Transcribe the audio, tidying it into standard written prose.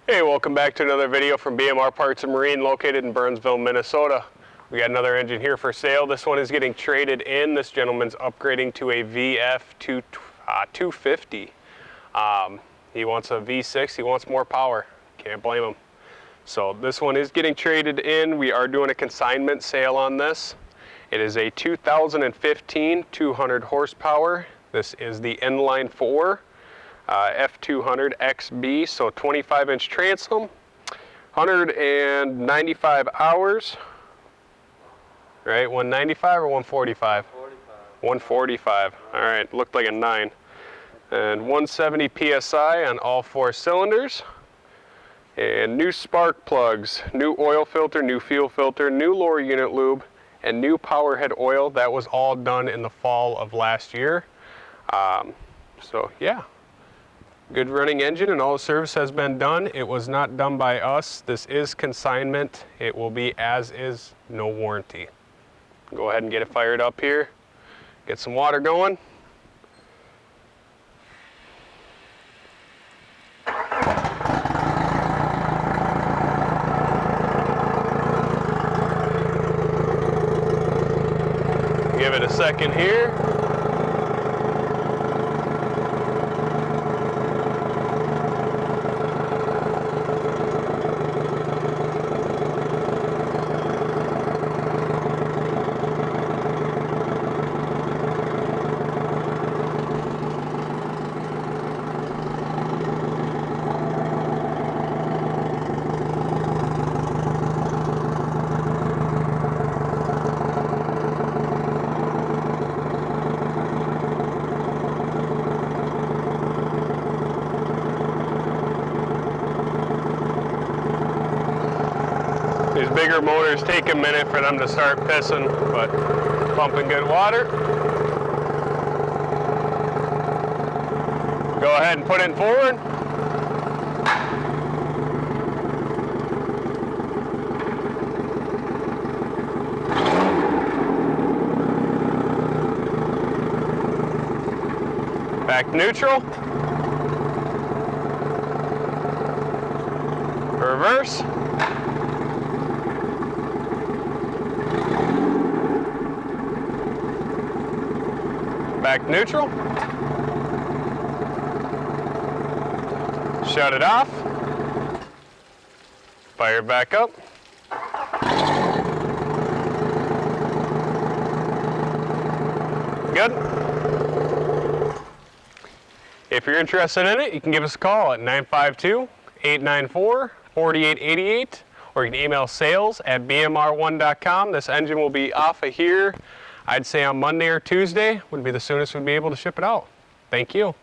Hey, welcome back to another video from BMR Parts and Marine located in Burnsville, Minnesota. We got another engine here for sale. This one is getting traded in. This gentleman's upgrading to a VF250. He wants a V6, he wants more power. Can't blame him. So this one is getting traded in. We are doing a consignment sale on this. It is a 2015 200 horsepower. This is the inline 4. F200XB, so 25-inch transom, 195 hours, right? 195 or 145? 145. All right, looked like a 9. And 170 PSI on all 4 cylinders. And new spark plugs, new oil filter, new fuel filter, new lower unit lube, and new power head oil. That was all done in the fall of last year. So yeah. Good running engine, and all the service has been done. It was not done by us. This is consignment. It will be as is, no warranty. Go ahead and get it fired up here. Get some water going. Give it a second here. These bigger motors take a minute for them to start pissing, but pumping good water. Go ahead and put it forward. Back to neutral. Reverse. Back to neutral. Shut it off. Fire back up. Good. If you're interested in it, you can give us a call at 952-894-4888, or you can email sales@bmr1.com. This engine will be off of here, I'd say on Monday or Tuesday would be the soonest we'd be able to ship it out. Thank you.